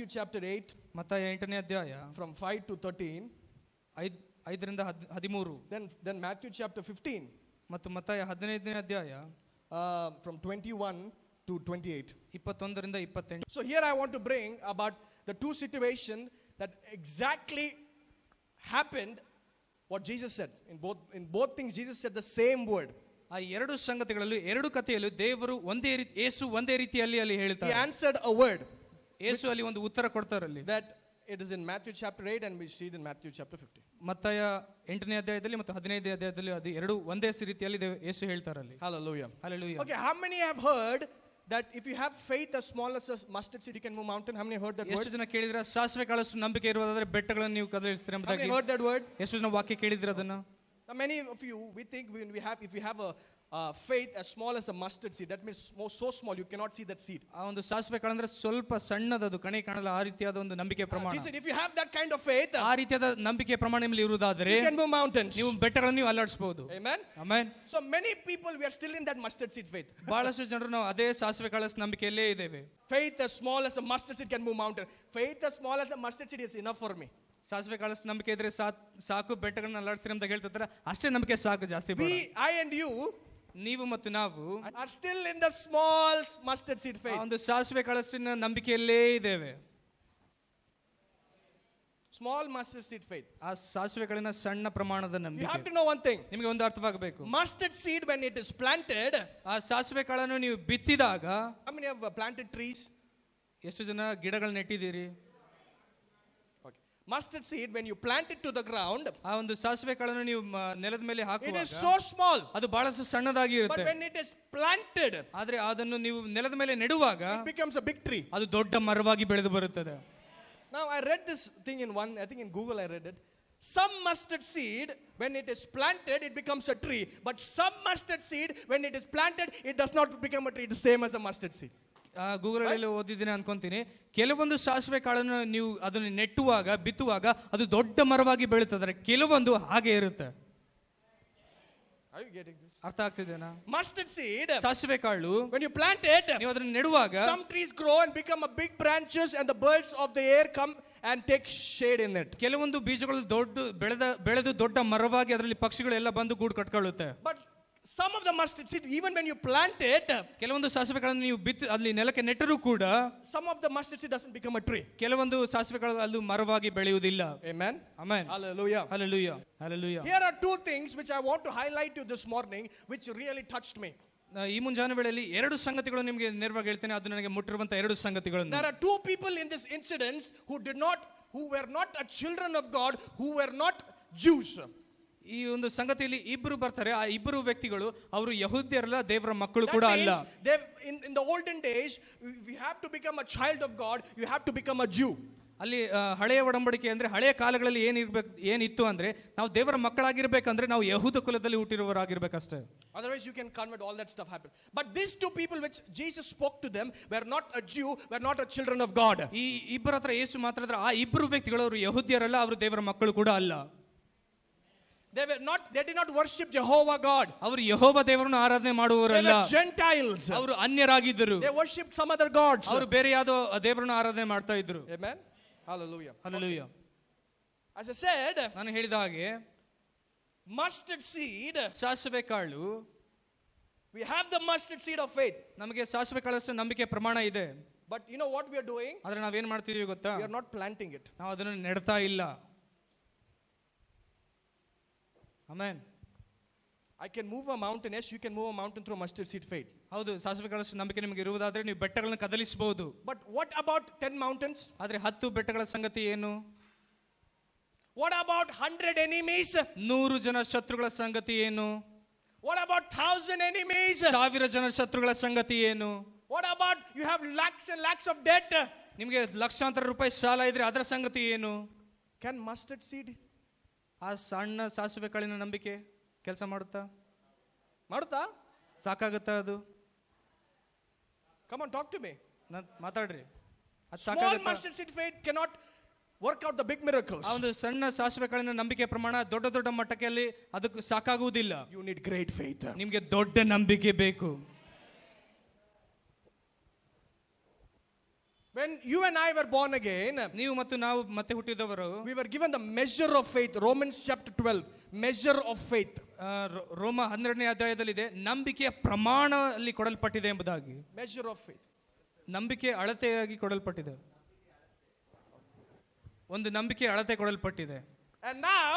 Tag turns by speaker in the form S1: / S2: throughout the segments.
S1: chapter 8,
S2: ಮತ್ತಾಯ 8ನೇ ಅಧ್ಯಾಯ
S1: from 5 to 13.
S2: 5ರಿಂದ 13.
S1: Then Matthew chapter 15,
S2: ಮತ್ತು ಮತ್ತಾಯ 15ನೇ ಅಧ್ಯಾಯ
S1: from 21 to 28.
S2: 21ರಿಂದ 28.
S1: So here I want to bring about the two situations that exactly happened what Jesus said. In both things Jesus said the same word.
S2: ಆ ಎರಡು ಸಂಗತಿಗಳಲ್ಲಿ ಎರಡು ಕಥೆಯಲ್ಲೂ ದೇವರು ಯೇಸು ಒಂದೇ ರೀತಿಯಲ್ಲಿ ಅಲ್ಲಿ ಹೇಳ್ತಾರೆ.
S1: He answered a word.
S2: ಯೇಸು ಅಲ್ಲಿ ಒಂದು ಉತ್ತರ ಕೊಡ್ತಾರಲ್ಲಿ.
S1: That it is in Matthew chapter 8 and we see it in Matthew chapter 15.
S2: ಮತ್ತಾಯ 8ನೇ ಅಧ್ಯಾಯದಲ್ಲಿ ಮತ್ತು 15ನೇ ಅಧ್ಯಾಯದಲ್ಲಿ ಅದು ಎರಡು ಒಂದೇ ರೀತಿಯಲ್ಲಿ ಯೇಸು ಹೇಳ್ತಾರಲ್ಲಿ.
S1: Hallelujah.
S2: Hallelujah.
S1: Okay, how many have heard that if you have faith as small as a mustard seed you can move mountain? How many have heard that word?
S2: ಎಷ್ಟು ಜನ ಕೇಳಿದ್ರ ಸಾಸಿವೆ ಕಾಳಷ್ಟು ನಂಬಿಕೆ ಇರುವುದಾದರೆ ಬೆಟ್ಟಗಳನ್ನು ನೀವು ಕದಲಿಸ್ತೀರಾ
S1: ಎಂಬುದಾಗಿ? How many heard that word?
S2: ಎಷ್ಟು ಜನ ವಾಕ್ಯ ಕೇಳಿದ್ರ ಅದನ್ನ?
S1: Now many of you, we think if we have a faith as small as a mustard seed, that means so small you cannot see that seed.
S2: ಆ ಒಂದು ಸಾಸಿವೆ ಕಾಳಂದ್ರೆ ಸ್ವಲ್ಪ ಸಣ್ಣದದು, ಕಣೆ ಕಾಣಲ್ಲ, ಆ ರೀತಿಯಾದ ಒಂದು ನಂಬಿಕೆ ಪ್ರಮಾಣ.
S1: Jesus said if you have that kind of faith,
S2: ಆ ರೀತಿಯಾದ ನಂಬಿಕೆ ಪ್ರಮಾಣ ನಿಮ್ಮಲ್ಲಿ ಇರುವುದಾದರೆ
S1: you can move mountains.
S2: ನೀವು ಬೆಟ್ಟಗಳನ್ನು ನೀವು ಅಲ್ಲಾಡಿಸಬಹುದು.
S1: Amen.
S2: Amen.
S1: So many people we are still in that mustard seed faith.
S2: ಬಹಳಷ್ಟು ಜನರು ನಾವು ಅದೇ ಸಾಸಿವೆ ಕಾಳಷ್ಟು ನಂಬಿಕೆಯಲ್ಲೇ ಇದ್ದೇವೆ.
S1: Faith as small as a mustard seed can move mountain. Faith as small as a mustard seed is enough for me.
S2: ಸಾಸಿವೆ ಕಾಳಷ್ಟು ನಂಬಿಕೆ ಇದ್ರೆ ಸಾಕು, ಬೆಟ್ಟಗಳನ್ನ ಅಲ್ಲಾಡಿಸ್ತೀರಿ ಅಂತ ಹೇಳ್ತಾರೆ. ಅಷ್ಟೇ ನಂಬಿಕೆ ಸಾಕು, ಜಾಸ್ತಿ ಬೇಡ.
S1: I and you,
S2: ನೀವು ಮತ್ತು ನಾವು
S1: are still in the small mustard seed faith.
S2: ಒಂದು ಸಾಸಿವೆ ಕಾಳಷ್ಟಿನ ನಂಬಿಕೆಯಲ್ಲೇ ಇದ್ದೇವೆ.
S1: Small mustard seed faith.
S2: ಆ ಸಾಸಿವೆ ಕಾಳಿನ ಸಣ್ಣ ಪ್ರಮಾಣದ ನಂಬಿಕೆ.
S1: You have to know one thing.
S2: ನಿಮಗೆ ಒಂದು ಅರ್ಥವಾಗಬೇಕು.
S1: Mustard seed when it is planted,
S2: ಆ ಸಾಸಿವೆ ಕಾಳನ್ನು ನೀವು ಬಿತ್ತಿದಾಗ,
S1: how many have planted trees?
S2: ಎಷ್ಟು ಜನ ಗಿಡಗಳನ್ನ ನೆಟ್ಟಿದ್ದೀರಿ?
S1: Mustard seed when you plant it to the ground,
S2: ಆ ಒಂದು ಸಾಸಿವೆ ಕಾಳನ್ನು ನೀವು ನೆಲದ ಮೇಲೆ ಹಾಕುವಾಗ
S1: it is so small,
S2: ಅದು ಬಹಳಷ್ಟು ಸಣ್ಣದಾಗಿ ಇರುತ್ತೆ.
S1: but when it is planted,
S2: ಆದ್ರೆ ಅದನ್ನು ನೀವು ನೆಲದ ಮೇಲೆ ನೆಡುವಾಗ
S1: it becomes a big tree.
S2: ಅದು ದೊಡ್ಡ ಮರವಾಗಿ ಬೆಳೆದು ಬರುತ್ತದೆ.
S1: Now I read this thing I think in Google I read it. Some mustard seed when it is planted it becomes a tree, but some mustard seed when it is planted it does not become a tree. It is same as a mustard seed.
S2: Google ಅಲ್ಲಿ ಓದಿದ್ದೀನಿ ಅನ್ಕೊಂತೀನಿ. ಕೆಲವೊಂದು ಸಾಸಿವೆ ಕಾಳನ್ನು ನೀವು ಅದನ್ನು ನೆಟ್ಟುವಾಗ ಬಿತ್ತುವಾಗ ಅದು ದೊಡ್ಡ ಮರವಾಗಿ ಬೆಳೀತದೆ, ಕೆಲವೊಂದು ಹಾಗೆ ಇರುತ್ತೆ.
S1: Are you getting this?
S2: ಅರ್ಥ ಆಗ್ತಿದೆನಾ?
S1: Mustard seed,
S2: ಸಾಸಿವೆ ಕಾಳು
S1: when you plant it,
S2: ನೀವು ಅದನ್ನು ನೆಡುವಾಗ
S1: some trees grow and become a big branches and the birds of the air come and take shade in it.
S2: ಕೆಲವೊಂದು ಬೀಜಗಳು ಬೆಳೆದು ದೊಡ್ಡ ಮರವಾಗಿ ಅದರಲ್ಲಿ ಪಕ್ಷಿಗಳೆಲ್ಲ ಬಂದು ಗೂಡು ಕಟ್ಕೊಳ್ಳುತ್ತೆ.
S1: But some of the mustard seed, even when you plant it,
S2: ಕೆಲವೊಂದು ಸಾಸಿವೆಗಳನ್ನು ನೀವು ಅಲ್ಲಿ ನೆಲಕ್ಕೆ ನೆಟ್ಟರೂ ಕೂಡ
S1: some of the mustard seed doesn't become a tree.
S2: ಕೆಲವೊಂದು ಸಾಸಿವೆಗಳು ಅಲ್ಲಿ ಮರವಾಗಿ ಬೆಳೆಯುವುದಿಲ್ಲ.
S1: Amen.
S2: Amen.
S1: Hallelujah.
S2: Hallelujah. Hallelujah.
S1: Here are two things which I want to highlight you this morning which really touched me.
S2: ಈ ಮುಂಜಾನೆ ವೇಳೆಯಲ್ಲಿ ಎರಡು ಸಂಗತಿಗಳು ನಿಮಗೆ ನೇರವಾಗಿ ಹೇಳ್ತೇನೆ, ಅದು ನನಗೆ ಮುಟ್ಟಿರುವಂತ ಎರಡು ಸಂಗತಿಗಳನ್ನು.
S1: There are two people in this incident who were not a children of God, who were not Jews.
S2: ಈ ಒಂದು ಸಂಗತಿಯಲ್ಲಿ ಇಬ್ಬರು ಬರ್ತಾರೆ. ಆ ಇಬ್ಬರು ವ್ಯಕ್ತಿಗಳು ಅವರು ಯಹೂದ್ಯರಲ್ಲ, ದೇವರ ಮಕ್ಕಳು ಕೂಡ ಅಲ್ಲ.
S1: In the olden days, if you have to become a child of God, you have to become a Jew.
S2: ಅಲ್ಲಿ ಹಳೆಯ ಒಡಂಬಡಿಕೆ ಅಂದ್ರೆ ಹಳೆಯ ಕಾಲಗಳಲ್ಲಿ ಏನಿತ್ತು ಅಂದ್ರೆ ನಾವು ದೇವರ ಮಕ್ಕಳಾಗಿರ್ಬೇಕಂದ್ರೆ ನಾವು ಯಹೂದ ಕುಲದಲ್ಲಿ ಹುಟ್ಟಿರುವವರಾಗಿರ್ಬೇಕಷ್ಟೇ.
S1: Otherwise you can convert, all that stuff happen. But these two people which Jesus spoke to them were not a Jew, were not a children of God.
S2: ಈ ಇಬ್ಬರ ಹತ್ರ ಯೇಸು ಮಾತಾಡಿದ್ರೆ ಆ ಇಬ್ಬರು ವ್ಯಕ್ತಿಗಳು ಅವರು ಯಹೂದ್ಯರಲ್ಲ, ಅವರು ದೇವರ ಮಕ್ಕಳು ಕೂಡ ಅಲ್ಲ.
S1: They did not worship Jehovah God.
S2: ಅವರು ಯೆಹೋವ ದೇವರನ್ನು ಆರಾಧನೆ ಮಾಡುವವರಲ್ಲ.
S1: They were Gentiles.
S2: ಅವರು ಅನ್ಯರಾಗಿದ್ದರು.
S1: They worshipped some other gods.
S2: ಅವರು ಬೇರೆ ಯಾವುದೋ ದೇವರನ್ನು ಆರಾಧನೆ ಮಾಡ್ತಾ ಇದ್ರು.
S1: Amen. Hallelujah.
S2: Hallelujah.
S1: As I said,
S2: ನಾನು ಹೇಳಿದ ಹಾಗೆ
S1: mustard seed,
S2: ಸಾಸಿವೆ ಕಾಳು,
S1: we have the mustard seed of faith.
S2: ನಮಗೆ ಸಾಸಿವೆ ಕಾಳಷ್ಟು ನಂಬಿಕೆ ಪ್ರಮಾಣ ಇದೆ.
S1: But you know what we are doing?
S2: ಆದ್ರೆ ನಾವೇನ್ ಮಾಡ್ತಿದೀವಿ ಗೊತ್ತಾ?
S1: We are not planting it.
S2: ನಾವು ಅದನ್ನು ನೆಡ್ತಾ ಇಲ್ಲ. Amen.
S1: I can move a mountain. Yes, you can move a mountain through mustard seed faith.
S2: ಹೌದು, ಸಾಸಿವೆ ಕಾಳಷ್ಟು ನಂಬಿಕೆ ನಿಮಗೆ ಇರುವುದಾದ್ರೆ ನೀವು ಬೆಟ್ಟಗಳನ್ನು ಕದಲಿಸಬಹುದು.
S1: But what about 10 mountains?
S2: ಆದ್ರೆ 10 ಬೆಟ್ಟಗಳ ಸಂಗತಿ ಏನು?
S1: What about 100 enemies?
S2: 100 ಜನ ಶತ್ರುಗಳ ಸಂಗತಿ ಏನು?
S1: What about 1000 enemies?
S2: 1000 ಜನ ಶತ್ರುಗಳ ಸಂಗತಿ ಏನು?
S1: What about you have lakhs and lakhs of debt?
S2: ನಿಮಗೆ ಲಕ್ಷಾಂತರ ರೂಪಾಯಿ ಸಾಲ ಇದ್ರೆ ಅದರ ಸಂಗತಿ ಏನು?
S1: Can mustard seed,
S2: ಆ ಸಣ್ಣ ಸಾಸಿವೆ ಕಾಳಿನ ನಂಬಿಕೆ ಕೆಲಸ ಮಾಡುತ್ತಾ? ಸಾಕಾಗುತ್ತಾ ಅದು?
S1: Come on, talk to me.
S2: ಮಾತಾಡ್ರಿ. ಅದು
S1: Small
S2: ಸಾಕಾಗುತ್ತಾ?
S1: mustard seed faith cannot work out the big miracles.
S2: ಆ ಒಂದು ಸಣ್ಣ ಸಾಸಿವೆ ಕಾಳಿನ ನಂಬಿಕೆ ಪ್ರಮಾಣ ದೊಡ್ಡ ದೊಡ್ಡ ಮಟ್ಟಕ್ಕೆ ಅದಕ್ಕೆ ಸಾಕಾಗುವುದಿಲ್ಲ.
S1: You need great faith.
S2: ನಿಮಗೆ ದೊಡ್ಡ ನಂಬಿಕೆ ಬೇಕು.
S1: When you and I were born again,
S2: ನೀವು ಮತ್ತು ನಾವು ಮತ್ತೆ ಹುಟ್ಟಿದವರು
S1: we were given the measure of faith. Romans chapter 12, measure of faith.
S2: ರೋಮ 12ನೇ ಅಧ್ಯಾಯದಲ್ಲಿದೆ, ನಂಬಿಕೆಯ ಪ್ರಮಾಣ ಅಲ್ಲಿ ಕೊಡಲ್ಪಟ್ಟಿದೆ ಎಂಬುದಾಗಿ.
S1: Measure of faith.
S2: ನಂಬಿಕೆ ಅಳತೆಯಾಗಿ ಕೊಡಲ್ಪಟ್ಟಿದೆ. ಒಂದು ನಂಬಿಕೆ ಅಳತೆ ಕೊಡಲ್ಪಟ್ಟಿದೆ.
S1: And now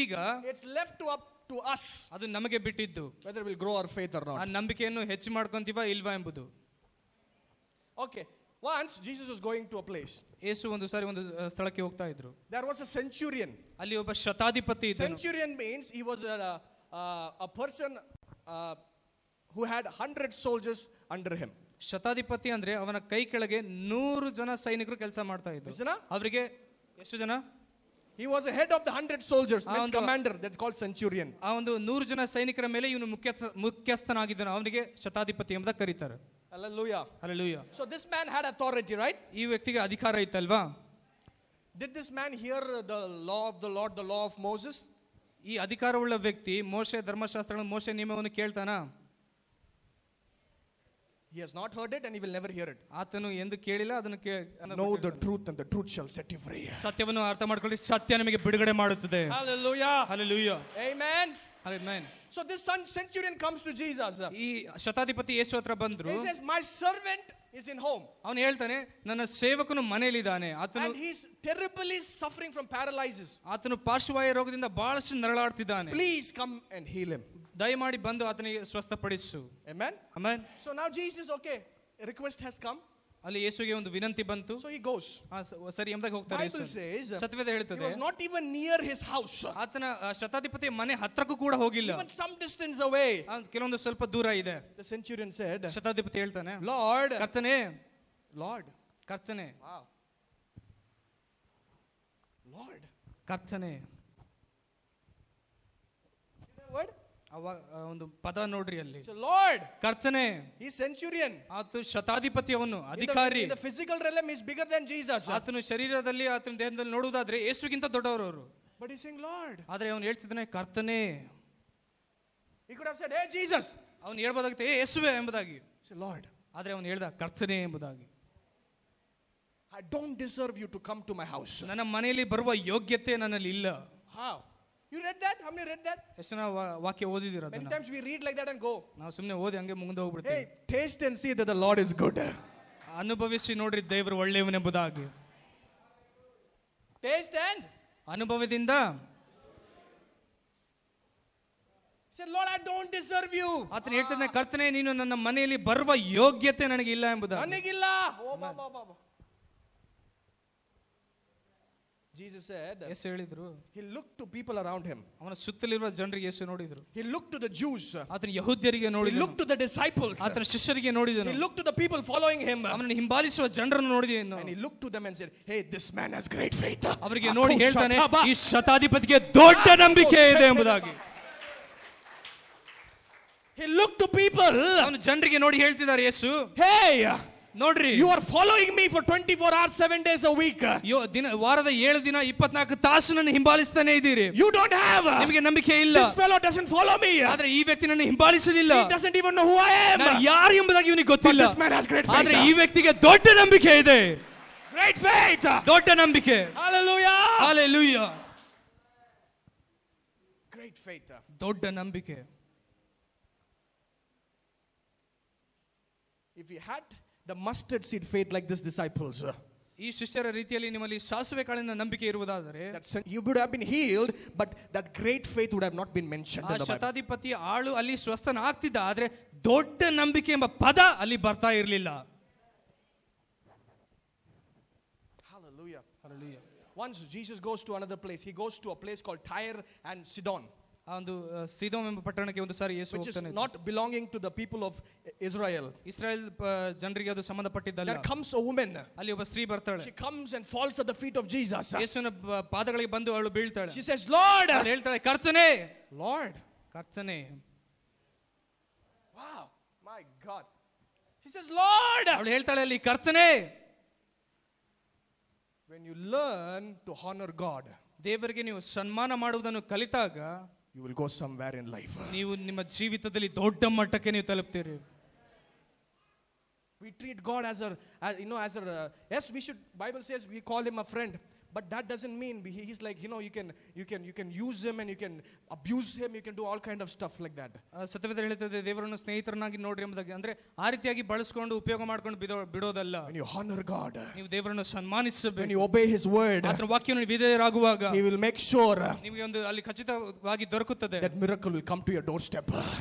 S2: ಈಗ
S1: it's left up to us
S2: ಅದು ನಮಗೆ ಬಿಟ್ಟಿದ್ದು,
S1: whether we'll grow our faith or
S2: ಆ
S1: not.
S2: ನಂಬಿಕೆಯನ್ನು ಹೆಚ್ಚು ಮಾಡ್ಕೊಂತೀವಾ ಇಲ್ವಾ ಎಂಬುದು.
S1: Okay. Once Jesus was going to a place.
S2: ಯೇಸು ಒಂದು ಸಾರಿ ಒಂದು ಸ್ಥಳಕ್ಕೆ ಹೋಗ್ತಾ ಇದ್ರು.
S1: There was a centurion.
S2: ಅಲ್ಲಿ ಒಬ್ಬ ಶತಾಧಿಪತಿ ಇದ್ದನು.
S1: Centurion means he was a person who had 100 soldiers under him.
S2: ಶತಾಧಿಪತಿ ಅಂದ್ರೆ ಅವನ ಕೈ ಕೆಳಗೆ 100 ಜನ ಸೈನಿಕರು ಕೆಲಸ ಮಾಡ್ತಾ ಇದ್ರು.
S1: ಎಷ್ಟು ಜನ?
S2: ಅವರಿಗೆ ಎಷ್ಟು ಜನ?
S1: He was the head of the 100 soldiers, means commander. That's called centurion.
S2: ಆ ಒಂದು 100 ಜನ ಸೈನಿಕರ ಮೇಲೆ ಇವನು ಮುಖ್ಯಸ್ಥನಾಗಿದ್ದನು. ಅವನಿಗೆ ಶತಾಧಿಪತಿ ಎಂಬುದಾಗಿ ಕರೀತಾರೆ.
S1: Hallelujah.
S2: Hallelujah.
S1: So this man had authority, right?
S2: ಈ ವ್ಯಕ್ತಿಗೆ ಅಧಿಕಾರ ಇತ್ತಲ್ವಾ?
S1: Did this man hear the law of the Lord, the law of Moses?
S2: ಈ ಅಧಿಕಾರವುಳ್ಳ ವ್ಯಕ್ತಿ ಮೋಶೆ ಧರ್ಮಶಾಸ್ತ್ರಗಳ ಮೋಶೆ ನಿಯಮವನ್ನು ಕೇಳ್ತಾನಾ?
S1: He has not heard it and he will never hear it.
S2: ಆತನು ಎಂದು ಕೇಳಿಲ್ಲ, ಅದನ್ನು
S1: Know the truth and the truth shall set you free.
S2: ಸತ್ಯವನ್ನು ಅರ್ಥ ಮಾಡ್ಕೊಳ್ಳಿ, ಸತ್ಯ ನಿಮಗೆ ಬಿಡುಗಡೆ ಮಾಡುತ್ತದೆ.
S1: Hallelujah.
S2: Hallelujah.
S1: Amen.
S2: Amen.
S1: So this centurion comes to Jesus.
S2: ಈ ಶತಾಧಿಪತಿ ಯೇಸು ಹತ್ರ ಬಂದ್ರು.
S1: He says, my servant is in home.
S2: ಅವನು ಹೇಳ್ತಾನೆ, ನನ್ನ ಸೇವಕನು ಮನೆಯಲ್ಲಿದ್ದಾನೆ. ಆತನು
S1: And he's terribly suffering from paralysis.
S2: ಆತನು ಪಾರ್ಶ್ವವಾಯು ರೋಗದಿಂದ ಬಹಳಷ್ಟು ನರಳಾಡ್ತಿದ್ದಾನೆ.
S1: Please come and heal him.
S2: ದಯಮಾಡಿ ಬಂದು ಆತನಿಗೆ ಸ್ವಸ್ಥಪಡಿಸು.
S1: Amen.
S2: Amen.
S1: So now Jesus, okay, a request has come.
S2: ಅಲ್ಲಿ ಯೇಸುಗೆ ಒಂದು ವಿನಂತಿ ಬಂತು.
S1: So he goes.
S2: ಸರಿ ಎಂಬುದಾಗಿ ಹೋಗ್ತಾರೆ.
S1: Bible says
S2: ಸತ್ಯವೇದ
S1: he
S2: ಹೇಳ್ತದೆ,
S1: was not even near his house.
S2: ಆತನ ಶತಾಧಿಪತಿ ಮನೆ ಹತ್ರಕ್ಕೂ ಕೂಡ ಹೋಗಿಲ್ಲ.
S1: Even some distance away.
S2: ಕೆಲವೊಂದು ಸ್ವಲ್ಪ ದೂರ ಇದೆ.
S1: The centurion said,
S2: ಶತಾಧಿಪತಿ ಹೇಳ್ತಾನೆ,
S1: Lord,
S2: ಕರ್ತನೇ,
S1: Lord,
S2: ಕರ್ತನೇ,
S1: wow, Lord,
S2: ಕರ್ತನೇ.
S1: word?
S2: ಒಂದು ಪದ ನೋಡ್ರಿ ಅಲ್ಲಿ.
S1: So Lord,
S2: ಕರ್ತನೇ.
S1: he's centurion.
S2: ಆತ ಶತಾಧಿಪತಿ, ಅವನು
S1: In
S2: ಅಧಿಕಾರಿ.
S1: the physical realm he's bigger than Jesus.
S2: ಆತನು ಶರೀರದಲ್ಲಿ ಆತನ ದೇಹದಲ್ಲಿ ನೋಡುವುದಾದ್ರೆ ಯೇಸುಗಿಂತ ದೊಡ್ಡವರು ಅವರು.
S1: But he's saying Lord.
S2: ಆದ್ರೆ ಅವನು ಹೇಳ್ತಿದ್ದಾನೆ ಕರ್ತನೇ.
S1: He could have said, hey Jesus.
S2: ಅವನು ಹೇಳ್ಬೋದಾಗಿತ್ತು ಏ ಯೇಸುವೆ ಎಂಬುದಾಗಿ.
S1: Say Lord.
S2: ಆದ್ರೆ ಅವನು ಹೇಳ್ದ ಕರ್ತನೇ ಎಂಬುದಾಗಿ.
S1: I don't deserve you to come to my house.
S2: ನನ್ನ ಮನೆಯಲ್ಲಿ ಬರುವ ಯೋಗ್ಯತೆ ನನ್ನಲ್ಲಿ ಇಲ್ಲ.
S1: How? You read that? How many read that?
S2: ಎಷ್ಟು ನಾವು ವಾಕ್ಯ ಓದಿದಿರ
S1: Many
S2: ಅದನ್ನ?
S1: times we read like that and go.
S2: ನಾವು ಸುಮ್ಮನೆ ಓದಿ ಹಂಗೆ ಮುಂದೆ ಹೋಗ್ಬಿಡ್ತೀವಿ.
S1: Hey, taste and see that the Lord is good.
S2: ಅನುಭವಿಸಿ ನೋಡ್ರಿ ದೇವರು ಒಳ್ಳೆಯವನೆಂಬುದಾಗಿ.
S1: Taste and
S2: ಅನುಭವದಿಂದ
S1: say, Lord, I don't deserve you.
S2: ಆತನು ಹೇಳ್ತಾನೆ ಕರ್ತನೇ, ನೀನು ನನ್ನ ಮನೆಯಲ್ಲಿ ಬರುವ ಯೋಗ್ಯತೆ ನನಗೆ ಇಲ್ಲ ಎಂಬುದಾಗಿ.
S1: ನನಗಿಲ್ಲ. Oh, baba. Jesus said,
S2: ಯೇಸು ಹೇಳಿದ್ರು,
S1: he looked to people around him.
S2: ಅವನ ಸುತ್ತಲಿರುವ ಜನರಿಗೆ ಯೇಸು ನೋಡಿದ್ರು.
S1: He looked to the Jews.
S2: ಆತನು ಯಹೂದ್ಯರಿಗೆ
S1: He
S2: ನೋಡಿದನು.
S1: looked to the disciples.
S2: ಆತನ ಶಿಷ್ಯರಿಗೆ ನೋಡಿದನು.
S1: He looked to the people following him.
S2: ಅವನನ್ನು ಹಿಂಬಾಲಿಸುವ ಜನರನ್ನು ನೋಡಿದನು.
S1: And he looked to them and said, hey, this man has great faith.
S2: ಅವರಿಗೆ ನೋಡಿ ಹೇಳ್ತಾನೆ, ಈ ಶತಾಧಿಪತಿಗೆ ದೊಡ್ಡ ನಂಬಿಕೆ ಇದೆ ಎಂಬುದಾಗಿ.
S1: He looked to people.
S2: ಅವನು ಜನರಿಗೆ ನೋಡಿ ಹೇಳ್ತಿದ್ದಾರೆ ಯೇಸು,
S1: Hey,
S2: ನೋಡ್ರಿ,
S1: you are following me for 24 hours, 7 days a week.
S2: ವಾರದ 7 ದಿನ 24 ತಾಸು ನನ್ನ ಹಿಂಬಾಲಿಸ್ತಾನೆ ಇದ್ದೀರಿ.
S1: You don't have.
S2: ನಿಮಗೆ ನಂಬಿಕೆ ಇಲ್ಲ.
S1: This fellow doesn't follow me.
S2: ಆದ್ರೆ ಈ ವ್ಯಕ್ತಿ ನನ್ನ ಹಿಂಬಾಲಿಸಲಿಲ್ಲ.
S1: He doesn't even know who I am.
S2: ನಾನು ಯಾರು ಎಂಬುದಾಗಿ ಇವನಿಗೆ
S1: But
S2: ಗೊತ್ತಿಲ್ಲ.
S1: this man has great faith.
S2: ಆದ್ರೆ ಈ ವ್ಯಕ್ತಿಗೆ ದೊಡ್ಡ ನಂಬಿಕೆ ಇದೆ.
S1: Great faith.
S2: ದೊಡ್ಡ ನಂಬಿಕೆ.
S1: Hallelujah.
S2: Hallelujah.
S1: Great faith.
S2: ದೊಡ್ಡ ನಂಬಿಕೆ.
S1: If you had the mustard seed faith like this disciples,
S2: ಈ ಶಿಷ್ಯರ ರೀತಿಯಲ್ಲಿ ನಿಮ್ಮಲ್ಲಿ ಸಾಸಿವೆ ಕಾಳಿನ ನಂಬಿಕೆ ಇರುವುದಾದರೆ
S1: you would have been healed, but that great faith would have not been mentioned in the Bible.
S2: ಶತಾಧಿಪತಿ ಆಳು ಅಲ್ಲಿ ಸ್ವಸ್ಥನಾಗ್ತಿದ್ದ, ಆದ್ರೆ ದೊಡ್ಡ ನಂಬಿಕೆ ಎಂಬ ಪದ ಅಲ್ಲಿ ಬರ್ತಾ ಇರಲಿಲ್ಲ.
S1: Hallelujah. Hallelujah. Once Jesus goes to another place. He goes to a place called Tyre and Sidon.
S2: ಆ ಒಂದು ಸೀದೋಮ್ ಎಂಬ ಪಟ್ಟಣಕ್ಕೆ ಒಂದು ಸಾರಿ ಯೇಸು
S1: which is
S2: ಹೋಗ್ತಾನೆ.
S1: not belonging to the people of Israel.
S2: Israel ಜನರಿಗೆ ಅದು ಸಂಬಂಧಪಟ್ಟಿದ್ದಲ್ಲ.
S1: There comes a woman.
S2: ಅಲ್ಲಿ ಒಬ್ಬ ಸ್ತ್ರೀ ಬರ್ತಾಳೆ.
S1: She comes and falls at the feet of Jesus.
S2: ಯೇಸುವಿನ ಪಾದಗಳಿಗೆ ಬಂದು ಅವಳು ಬೀಳ್ತಾಳೆ.
S1: She says, Lord.
S2: ಅವಳು ಹೇಳ್ತಾಳೆ, ಕರ್ತನೇ.
S1: Lord.
S2: ಕರ್ತನೇ.
S1: Wow. My God. She says, Lord.
S2: ಅವಳು ಹೇಳ್ತಾಳೆ ಅಲ್ಲಿ, ಕರ್ತನೇ.
S1: When you learn to honor God,
S2: ದೇವರಿಗೆ ನೀವು ಸನ್ಮಾನ ಮಾಡುವುದನ್ನು ಕಲಿತಾಗ
S1: you will go somewhere in life.
S2: ನೀವು ನಿಮ್ಮ ಜೀವಿತದಲ್ಲಿ ದೊಡ್ಡ ಮಟ್ಟಕ್ಕೆ ನೀವು ತಲುಪ್ತೀರಿ.
S1: We treat God as yes, we should, Bible says we call him a friend. But that doesn't mean he's like, you can use him and you can abuse him, you can do all kind of stuff like that.
S2: ಸತ್ಯವೇದ ಹೇಳುತ್ತದೆ ದೇವರನ್ನು ಸ್ನೇಹಿತರನ್ನಾಗಿ ನೋಡ್ರಿ ಎಂಬುದಾಗಿ. ಅಂದ್ರೆ ಆ ರೀತಿಯಾಗಿ ಬಳಸಿಕೊಂಡು ಉಪಯೋಗ ಮಾಡ್ಕೊಂಡು ಬಿಡೋದಲ್ಲ.
S1: When you honor God,
S2: ನೀವು ದೇವರನ್ನು ಸನ್ಮಾನಿಸಬೇಕು.
S1: when you obey his word,
S2: ಆತನ ವಾಕ್ಯವನ್ನು ವಿಧೇಯರಾಗುವಾಗ
S1: he will make sure
S2: ನಿಮಗೆ ಒಂದು ಅಲ್ಲಿ ಖಚಿತವಾಗಿ ದೊರಕುತ್ತದೆ.
S1: that miracle will come to your doorstep.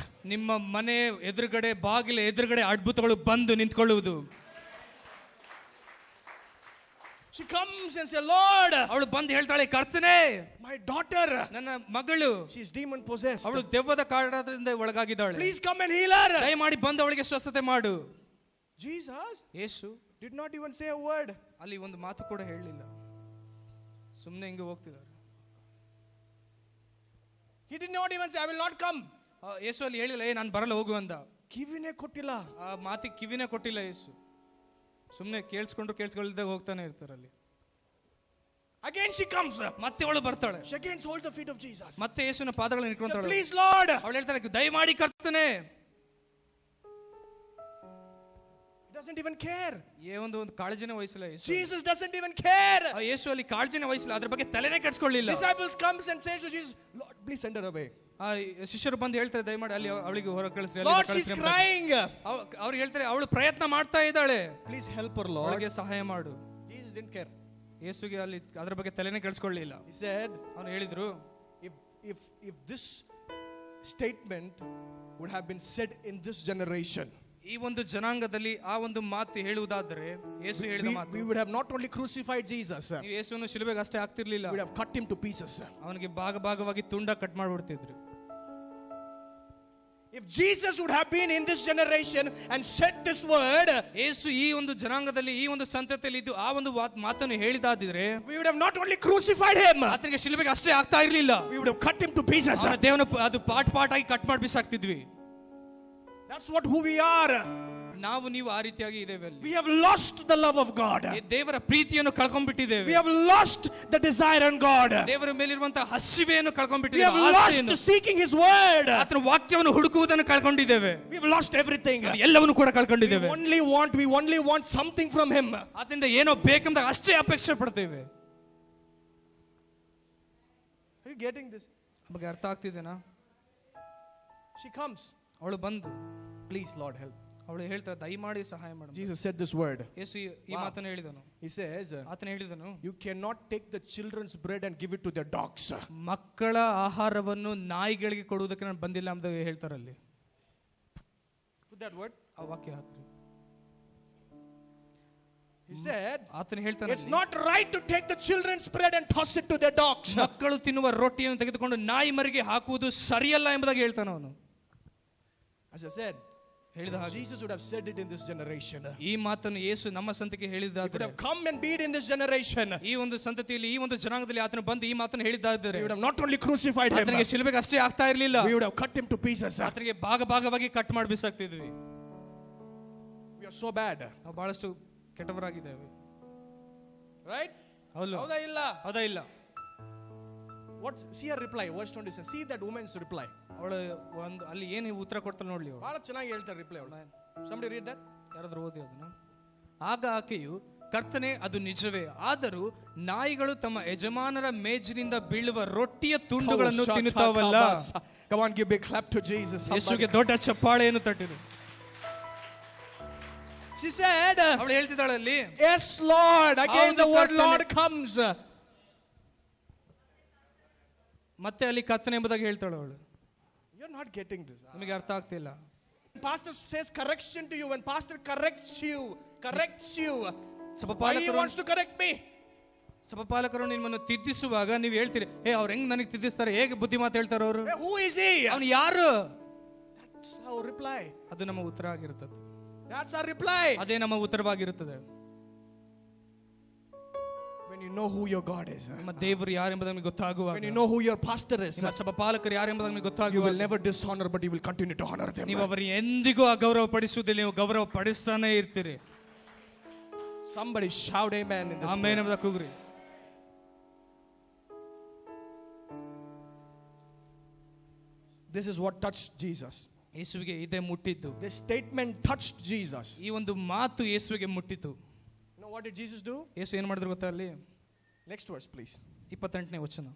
S2: ನಿಮ್ಮ ಮನೆ ಎದುರುಗಡೆ, ಬಾಗಿಲ ಎದುರುಗಡೆ ಅದ್ಭುತಗಳು ಬಂದು ನಿಂತ್ಕೊಳ್ಳುವುದು.
S1: She comes and says, Lord,
S2: ಅವಳು ಬಂದು ಹೇಳ್ತಾಳೆ, ಕರ್ತನೇ,
S1: my daughter,
S2: ನನ್ನ ಮಗಳು,
S1: she is demon possessed,
S2: ಅವಳು ದೆವ್ವದ ಕಾರಣದಿಂದ ಒಳಗಾಗಿದ್ದಾಳೆ,
S1: please come and heal her.
S2: ದಯಮಾಡಿ ಬಂದು ಅವಳಿಗೆ ಸ್ವಸ್ಥತೆ ಮಾಡು.
S1: Jesus
S2: Yesu
S1: did not even say a word.
S2: ಅಲ್ಲಿ ಒಂದು ಮಾತು ಕೂಡ ಹೇಳಲಿಲ್ಲ, ಸುಮ್ಮನೆ ಹಿಂಗೆ ಹೋಗ್ತಿದ್ದಾರೆ.
S1: He did not even say, I will not come.
S2: ಯೇಸು ಅಲ್ಲಿ ಹೇಳಿಲ್ಲ, ನಾನು ಬರಲ್ಲ, ಹೋಗು ಅಂದ.
S1: ಕಿವಿನೇ ಕೊಟ್ಟಿಲ್ಲ,
S2: ಆ ಮಾತಿಗೆ ಕಿವಿನೇ ಕೊಟ್ಟಿಲ್ಲ ಯೇಸು. ಸುಮ್ಮನೆ ಕೇಳಿಸ್ಕೊಳ್ದೆ ಹೋಗ್ತಾನೆ ಇರ್ತಾರೆ ಅಲ್ಲಿ.
S1: Again she comes,
S2: ಮತ್ತೆ ಅವಳು ಬರ್ತಾಳೆ,
S1: she again holds the feet of Jesus,
S2: ಮತ್ತೆ ಯೇಸುವಿನ ಪಾದಗಳನ್ನು ಇಟ್ಕೊಂತಾಳೆ.
S1: please Lord,
S2: ಅವಳು ಹೇಳ್ತಾಳೆ, ದಯಮಾಡಿ ಕರ್ತನೇ.
S1: he doesn't even care.
S2: ಒಂದು ಕಾಳಜಿನೇ ವಹಿಸಿಲ್ಲ ಯೇಸು.
S1: Jesus doesn't even care.
S2: ಯೇಸು ಅಲ್ಲಿ ಕಾಳಜಿನೇ ವಹಿಸಿಲ್ಲ, ಅದ್ರ ಬಗ್ಗೆ ತಲೆನೇ ಕೆಡಿಸ್ಕೊಳ್ಳಿಲ್ಲ.
S1: Disciples comes and says to Jesus, Lord, please send her away.
S2: ಶಿಷ್ಯರು ಬಂದು ಹೇಳ್ತಾರೆ, ದಯಮಾಡಿ ಅಲ್ಲಿ ಅವಳಿಗೆ ಹೊರಗೆ ಕಳಿಸ್ರಿ.
S1: Lord, she's crying.
S2: ಅವ್ರು ಹೇಳ್ತಾರೆ, ಅವಳು ಪ್ರಯತ್ನ ಮಾಡ್ತಾ ಇದ್ದಾಳೆ,
S1: please help her, Lord.
S2: ಅವಳಿಗೆ ಸಹಾಯ ಮಾಡು.
S1: Jesus didn't care.
S2: ಯೇಸುಗೆ ಅಲ್ಲಿ ಅದ್ರ ಬಗ್ಗೆ ತಲೆನೇ ಕೆಡಿಸ್ಕೊಳ್ಳಿಲ್ಲ.
S1: He said,
S2: ಅವನು ಹೇಳಿದ್ರು,
S1: if this statement would have been said in this generation,
S2: ಈ ಒಂದು ಜನಾಂಗದಲ್ಲಿ ಆ ಒಂದು ಮಾತು ಹೇಳುವುದಾದರೆ, ಯೇಸು ಹೇಳಿದ ಮಾತು,
S1: we would have not only crucified Jesus,
S2: ನೀವು ಯೇಸುವನ್ನು ಶಿಲುಬೆಗೆ ಅಷ್ಟೇ ಆಗ್ತಿರ್ಲಿಲ್ಲ,
S1: we would have cut him to pieces.
S2: ಅವನಿಗೆ ಭಾಗವಾಗಿ ತುಂಡ cut ಮಾಡಿಬಿಡ್ತಿದ್ರು.
S1: If Jesus would have been in this generation and said this word,
S2: ಯೇಸು ಈ ಒಂದು ಜನಾಂಗದಲ್ಲಿ, ಈ ಒಂದು ಸಂತತಿಯಲ್ಲಿ ಇದ್ದು ಆ ಒಂದು ಮಾತನ್ನು ಹೇಳಿದಾದಿದ್ರೆ,
S1: we would have not only crucified him,
S2: ಆತನಿಗೆ ಶಿಲುಬೆಗೆ ಅಷ್ಟೇ ಆಗ್ತಾ ಇರಲಿಲ್ಲ,
S1: we would have cut him to pieces.
S2: ದೇವನ ಅದು ಪಾಟ್ ಆಗಿ ಕಟ್ ಮಾಡಿ ಬಿಸಾಕ್ತಿದ್ವಿ.
S1: That's who we are.
S2: ನಾವು ನೀವು ಆ ರೀತಿಯಾಗಿ ಇದ್ದೇವೆ.
S1: We have lost the love of God.
S2: ದೇವರ ಪ್ರೀತಿಯನ್ನು ಕಳ್ಕೊಂಡ್ಬಿಟ್ಟಿದ್ದೇವೆ.
S1: We have lost the desire in God.
S2: ದೇವರ ಮೇಲಿರುವಂತಹ ಹಸಿವೆಯನ್ನು ಕಳ್ಕೊಂಡ್ಬಿಟ್ಟಿದ್ದೇವೆ.
S1: We have lost seeking his word.
S2: ಆತನ ವಾಕ್ಯವನ್ನು ಹುಡುಕುವುದನ್ನು ಕಳ್ಕೊಂಡಿದ್ದೇವೆ.
S1: We have lost everything.
S2: ಎಲ್ಲವನ್ನೂ ಕೂಡ ಕಳ್ಕೊಂಡಿದ್ದೇವೆ.
S1: We only want something from him.
S2: ಆತನಿಂದ ಏನೋ ಬೇಕೆಂದಾಗ ಅಷ್ಟೇ ಅಪೇಕ್ಷೆ ಪಡ್ತೇವೆ.
S1: Are you getting this?
S2: ನಮಗೆ ಅರ್ಥ ಆಗ್ತಿದೆನಾ?
S1: She comes.
S2: ಅವಳು ಬಂದು,
S1: please Lord help.
S2: ಅವಳು ಹೇಳ್ತಾಳೆ, ದಯಮಾಡಿ ಸಹಾಯ ಮಾಡು.
S1: Jesus said this word.
S2: ಯೇಸು ಈ ಮಾತನ್ನು ಹೇಳಿದನು.
S1: He says,
S2: ಆತನು ಹೇಳಿದನು,
S1: you cannot take the children's bread and give it to their dogs.
S2: ಮಕ್ಕಳ ಆಹಾರವನ್ನು ನಾಯಿಗಳಿಗೆ ಕೊಡುವುದಕ್ಕೆ ನಾನು ಬಂದಿಲ್ಲ ಅಂತ ಹೇಳ್ತಾರಲ್ಲಿ.
S1: Put that word.
S2: ಆ ವಾಕ್ಯ ಹಾಕ್ರಿ.
S1: He said,
S2: ಆತನು ಹೇಳ್ತಾನೆ,
S1: it's not right to take the children's bread and toss it to their dogs.
S2: ಮಕ್ಕಳು ತಿನ್ನುವ ರೊಟ್ಟಿಯನ್ನು ತೆಗೆದುಕೊಂಡು ನಾಯಿ ಮರಿಗೆ ಹಾಕುವುದು ಸರಿಯಲ್ಲ ಎಂಬುದಾಗಿ ಹೇಳ್ತಾನೆ ಅವನು.
S1: As I said,
S2: ಹೇಳಿದ ಹಾಗೆ
S1: Jesus would have said it in this generation.
S2: ಈ ಮಾತನ್ನು ಯೇಸು ನಮ್ಮ ಸಂತತಿಗೆ ಹೇಳಿದ್ದಾದರೆ,
S1: would have come and been in this generation,
S2: ಈ ಒಂದು ಸಂತತಿಯಲ್ಲಿ, ಈ ಒಂದು ಜನಾಂಗದಲ್ಲಿ ಆತನು ಬಂದು ಈ ಮಾತನ್ನು ಹೇಳಿದ್ದಾದರೆ,
S1: we would have not only crucified him,
S2: ಆತನಿಗೆ ಶಿಲುಬೆಗೆ ಅಷ್ಟೇ ಆಗ್ತಾ ಇರಲಿಲ್ಲ,
S1: we would have cut him to pieces.
S2: ಆತನಿಗೆ ಭಾಗವಾಗಿ ಕಟ್ ಮಾಡಿ ಬಿಸಾಕ್ತಿದ್ವಿ.
S1: We are so bad.
S2: ನಾವು ಬಹಳಷ್ಟು ಕೆಟ್ಟವರಾಗಿದ್ದೇವೆ,
S1: right?
S2: ಹೌದಾ ಇಲ್ಲ?
S1: See her reply, verse 27. See that woman's reply.
S2: ಅವಳು ಒಂದು ಅಲ್ಲಿ ಏನು ಉತ್ತರ ಕೊಡ್ತಾಳೆ ನೋಡ್ಲಿ. ಅವಳು
S1: ಬಹಳ ಚೆನ್ನಾಗಿ ಹೇಳ್ತಾರೆ ರಿಪ್ಲೈ. ಅವಳು, somebody read that?
S2: ಯಾರಾದ್ರೂ ಓದಿ ಅದನ್ನು. ಆಗ ಆಕೆಯು, ಕರ್ತನೇ, ಅದು ನಿಜವೇ, ಆದರೂ ನಾಯಿಗಳು ತಮ್ಮ ಯಜಮಾನರ ಮೇಜಿನಿಂದ ಬೀಳುವ ರೊಟ್ಟಿಯ ತುಂಡುಗಳನ್ನು ತಿನ್ನುತ್ತಾವಲ್ಲ.
S1: Come on, give big clap to Jesus.
S2: ಯೇಸುವಿಗೆ ದೊಡ್ಡ ಚಪ್ಪಾಳೆಯನ್ನು ತಟ್ಟಿರು.
S1: She said,
S2: ಅವಳು ಹೇಳ್ತಿದ್ದಾಳೆ ಅಲ್ಲಿ,
S1: yes Lord. Again the word Lord comes.
S2: ಮತ್ತೆ ಅಲ್ಲಿ ಕರ್ತನೆ ಎಂಬುದಾಗಿ ಹೇಳ್ತಾಳೆ ಅವಳು.
S1: You're not getting this.
S2: ನಿಮಗೆ ಅರ್ಥ ಆಗ್ತಿಲ್ಲ.
S1: Pastor says correction to you. When pastor corrects you, why he wants to correct me?
S2: ಸಭಾಪಾಲಕರು ನಿಮ್ಮನ್ನು ತಿದ್ದಿಸುವಾಗ ನೀವು ಹೇಳ್ತೀರಿ, ಅವ್ರು ಹೆಂಗ್ ನನಗೆ ತಿದ್ದಿಸ್ತಾರೆ, ಹೇಗೆ ಬುದ್ಧಿ ಮಾತು ಹೇಳ್ತಾರೆ ಅವರು,
S1: who is he?
S2: ಅವನು ಯಾರು?
S1: That's our reply.
S2: ಅದು ನಮ್ಮ ಉತ್ತರ ಆಗಿರುತ್ತದೆ.
S1: That's our reply.
S2: ಅದೇ ನಮ್ಮ ಉತ್ತರವಾಗಿರುತ್ತದೆ.
S1: When you know who your God is,
S2: ನಿಮ್ಮ ದೇವರು ಯಾರು ಎಂಬುದನ್ನು ನಿಮಗೆ ಗೊತ್ತಾಗುವಾಗ,
S1: when you know who your pastor is,
S2: ನಿಮ್ಮ ಸಭಾಪಾಲಕರು ಯಾರು ಎಂಬುದನ್ನು ನಿಮಗೆ
S1: you
S2: ಗೊತ್ತಾಗುವಾಗ,
S1: will never dishonor, but you will continue to honor them.
S2: ನೀವು ಅವರಿಗೆ ಎಂದಿಗೂ ಅಗೌರವ ಪಡಿಸುವುದಿಲ್ಲ, ನೀವು ಗೌರವ ಪಡಿಸ್ತಾನೆ ಇರ್ತೀರಿ.
S1: Somebody shout amen in this place.
S2: Amen ಎಂಬುದಾಗಿ ಕೂಗ್ರಿ.
S1: This is what touched Jesus.
S2: ಯೇಸುವಿಗೆ ಇದೇ ಮುಟ್ಟಿದ್ದು.
S1: This statement touched Jesus.
S2: ಈ ಒಂದು ಮಾತು ಯೇಸುವಿಗೆ ಮುಟ್ಟಿತು.
S1: You know what did Jesus do?
S2: ಯೇಸು ಏನು ಮಾಡಿದ್ರು ಗೊತ್ತಾ ಅಲ್ಲಿ?
S1: Next verse, please.
S2: 28ನೇ ವಚನ.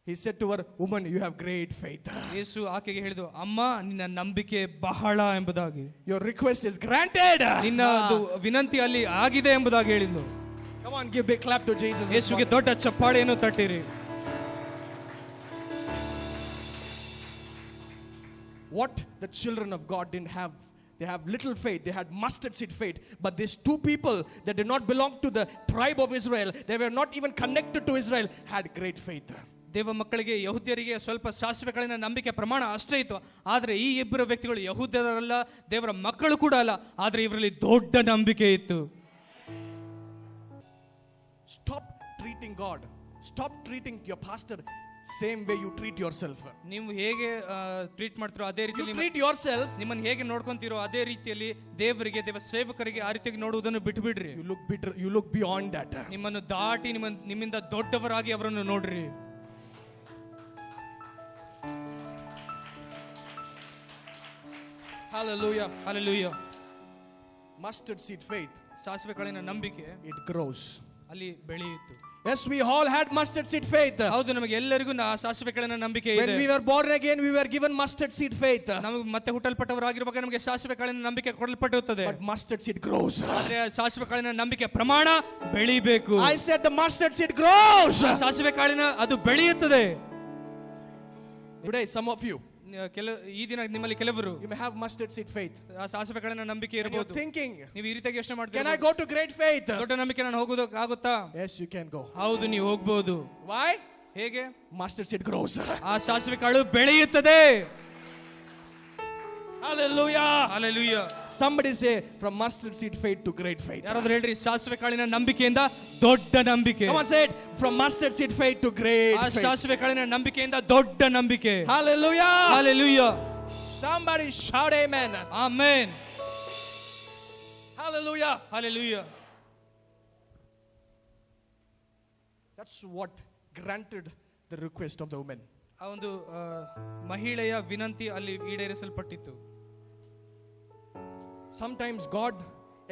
S1: He said to her, woman, you have great faith.
S2: ಯೇಸು ಆಕೆಗೆ ಹೇಳಿದ್ರು, ಅಮ್ಮ ನಿನ್ನ ನಂಬಿಕೆ ಬಹಳ ಎಂಬುದಾಗಿ.
S1: Your request is granted.
S2: ನಿನ್ನ ವಿನಂತಿ ಅಲ್ಲಿ ಆಗಿದೆ ಎಂಬುದಾಗಿ ಹೇಳಿದ್ರು.
S1: Come on, give big clap to Jesus.
S2: ಯೇಸುವಿಗೆ ದೊಡ್ಡ ಚಪ್ಪಾಳೆಯನ್ನು ತಟ್ಟಿರಿ.
S1: What the children of God didn't have, they have little faith. They had mustard seed faith. But these two people that did not belong to the tribe of Israel, they were not even connected to Israel, had great faith.
S2: ದೇವ ಮಕ್ಕಳಿಗೆ ಯಹೂದ್ಯರಿಗೆ ಸ್ವಲ್ಪ ಸಾಸಿವೆ ಕಾಳಿನ ನಂಬಿಕೆ ಪ್ರಮಾಣ ಅಷ್ಟೇ ಇತ್ತು. ಆದರೆ ಈ ಇಬ್ಬರು ವ್ಯಕ್ತಿಗಳು ಯಹೂದ್ಯರಲ್ಲ, ದೇವರ ಮಕ್ಕಳು ಕೂಡ ಅಲ್ಲ, ಆದರೆ ಇವರಲ್ಲಿ ದೊಡ್ಡ ನಂಬಿಕೆ ಇತ್ತು.
S1: Stop treating God. Stop treating your pastor same way you treat yourself.
S2: ನೀವು ಹೇಗೆ ಟ್ರೀಟ್ ಮಾಡ್ತಿರೋ ಅದೇ
S1: You
S2: ರೀತಿಯಲ್ಲಿ
S1: treat yourself.
S2: ನಿಮ್ಮನ್ನು ಹೇಗೆ ನೋಡ್ಕೊಂತೀರೋ ಅದೇ ರೀತಿಯಲ್ಲಿ ದೇವರಿಗೆ, ದೇವ ಸೇವಕರಿಗೆ ಆ ರೀತಿಯಾಗಿ ನೋಡುವುದನ್ನು ಬಿಟ್ಟುಬಿಡ್ರಿ.
S1: You look bitter. You look beyond that.
S2: ನಿಮ್ಮನ್ನು ದಾಟಿ ನಿಮ್ಮಿಂದ ದೊಡ್ಡವರಾಗಿ ಅವರನ್ನು ನೋಡ್ರಿ.
S1: Hallelujah.
S2: Hallelujah.
S1: Mustard seed faith.
S2: ಸಾಸಿವೆ ಕಾಳಿನ ನಂಬಿಕೆ
S1: It grows.
S2: ಅಲ್ಲಿ ಬೆಳೆಯಿತು.
S1: Yes, we all had mustard seed faith.
S2: ಹೌದು, ನಮಗೆ ಎಲ್ಲರಿಗೂ ಸಾಸಿವೆ ಕಾಳಿನ ನಂಬಿಕೆ
S1: When
S2: ಇದೆ.
S1: we were born again, we were given mustard seed faith.
S2: ನಮಗೆ ಮತ್ತೆ ಹುಟ್ಟಲ್ಪಟ್ಟವರಾಗಿರುವಾಗ ನಮಗೆ ಸಾಸಿವೆ ಕಾಳಿನ ನಂಬಿಕೆ ಕೊಡಲ್ಪಟ್ಟಿರುತ್ತದೆ.
S1: But mustard seed grows.
S2: ಆದ್ರೆ ಸಾಸಿವೆ ಕಾಳಿನ ನಂಬಿಕೆ ಪ್ರಮಾಣ ಬೆಳಿಬೇಕು.
S1: I said the mustard seed grows.
S2: ಸಾಸಿವೆ ಕಾಳಿನ ಅದು ಬೆಳೆಯುತ್ತದೆ.
S1: Today, some of you,
S2: ಈ ದಿನ ನಿಮ್ಮಲ್ಲಿ ಕೆಲವರು
S1: you may have mustard seed faith.
S2: ಸಾಸಿವೆ ಕಾಳಿನ ನಂಬಿಕೆ
S1: And you're
S2: ಇರಬಹುದು.
S1: thinking,
S2: ನೀವು ಈ ರೀತಿಯಾಗಿ ಯೋಚನೆ
S1: can
S2: ಮಾಡ್ತೀರಾ,
S1: I go to great faith?
S2: ದೊಡ್ಡ ನಂಬಿಕೆ ನಾನು ಹೋಗೋದಕ್ಕಾಗುತ್ತಾ?
S1: Yes, you can go.
S2: ಹೌದು, ನೀವು ಹೋಗ್ಬೋದು.
S1: Why?
S2: ಹೇಗೆ?
S1: Mustard seed grows.
S2: ಆ ಸಾಸಿವೆ ಕಾಳು ಬೆಳೆಯುತ್ತದೆ.
S1: Hallelujah.
S2: Hallelujah.
S1: Somebody say, from mustard seed faith to great faith.
S2: ಯಾರಾದ್ರೂ ಹೇಳ್ರಿ, ಸಾಸಿವೆ ಕಾಳಿನ ನಂಬಿಕೆಯಿಂದ ದೊಡ್ಡ ನಂಬಿಕೆ.
S1: Come on, say it. From mustard seed faith to great
S2: ಆ
S1: faith.
S2: ಸಾಸಿವೆ ಕಾಳಿನ ನಂಬಿಕೆಯಿಂದ ದೊಡ್ಡ ನಂಬಿಕೆ.
S1: Hallelujah.
S2: Hallelujah.
S1: Somebody shout amen.
S2: Amen.
S1: Hallelujah.
S2: Hallelujah.
S1: That's what granted the request of the woman.
S2: ಆ ಒಂದು ಮಹಿಳೆಯ ವಿನಂತಿ ಅಲ್ಲಿ ಈಡೇರಿಸಲ್ಪಟ್ಟಿತ್ತು.
S1: Sometimes God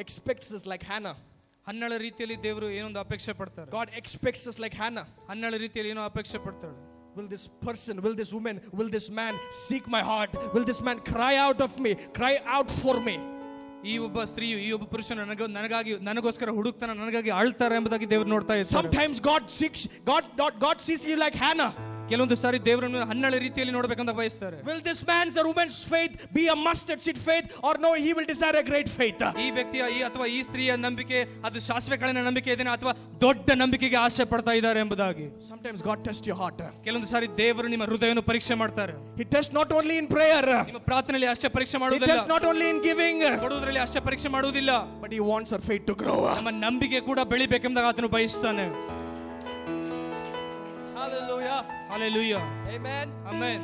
S1: expects us like Hannah.
S2: ಹನ್ನಳ ರೀತಿಯಲ್ಲಿ ದೇವರು ಏನೊಂದು ಅಪೇಕ್ಷೆ ಪಡ್ತಾರೆ.
S1: God expects us like Hannah.
S2: ಹನ್ನಳ ರೀತಿಯಲ್ಲಿ ಏನೋ ಅಪೇಕ್ಷೆ ಪಡ್ತಾಳೆ.
S1: Will this person, will this woman, will this man seek my heart? Will this man cry out of me, cry out for me?
S2: ಈ ಒಬ್ಬ ಸ್ತ್ರೀಯು, ಈ ಒಬ್ಬ ಪುರುಷನು ನನಗೋಸ್ಕರ ಹುಡುಕ್ತಾನೆ, ನನಗಾಗಿ ಆಳ್ತಾರೆ ಎಂಬುದಾಗಿ ದೇವರು ನೋಡ್ತಾ ಇದ್ದಾರೆ.
S1: Sometimes God sees you like Hannah.
S2: ಕೆಲವೊಂದು ಸಾರಿ ದೇವರನ್ನು ಹನ್ನಳ ರೀತಿಯಲ್ಲಿ ನೋಡ್ಬೇಕಂತ ಬಯಸ್ತಾರೆ.
S1: Will this man's or woman's faith be a mustard seed faith, or no, he will desire a great faith?
S2: ಈ ವ್ಯಕ್ತಿಯ ಅಥವಾ ಈ ಸ್ತ್ರೀಯ ನಂಬಿಕೆ ಅದು ಸಾಸಿವೆ ಕಾಳಿನ ನಂಬಿಕೆ ಇದೆಯಾ ಅಥವಾ ದೊಡ್ಡ ನಂಬಿಕೆಗೆ ಆಸೆ ಪಡ್ತಾ ಇದ್ದಾರೆ ಎಂಬುದಾಗಿ.
S1: Sometimes God tests your heart.
S2: ಕೆಲವೊಂದು ಸಾರಿ ದೇವರು ನಿಮ್ಮ ಹೃದಯವನ್ನು ಪರೀಕ್ಷೆ ಮಾಡ್ತಾರೆ.
S1: He tests not only in prayer.
S2: ನಿಮ್ಮ ಪ್ರಾರ್ಥನೆಯಲ್ಲಿ ಅಷ್ಟೇ ಪರೀಕ್ಷೆ
S1: He
S2: ಮಾಡುವುದಿಲ್ಲ.
S1: tests not only in giving.
S2: ಕೊಡುವುದರಲ್ಲಿ ಅಷ್ಟೇ ಪರೀಕ್ಷೆ ಮಾಡುವುದಿಲ್ಲ.
S1: But he wants our faith to grow.
S2: ನಮ್ಮ ನಂಬಿಕೆ ಕೂಡ ಬೆಳಿಬೇಕೆಂಬುದಾಗಿ ಆತನು ಬಯಸ್ತಾನೆ.
S1: Hallelujah.
S2: Hallelujah.
S1: Amen.
S2: Amen.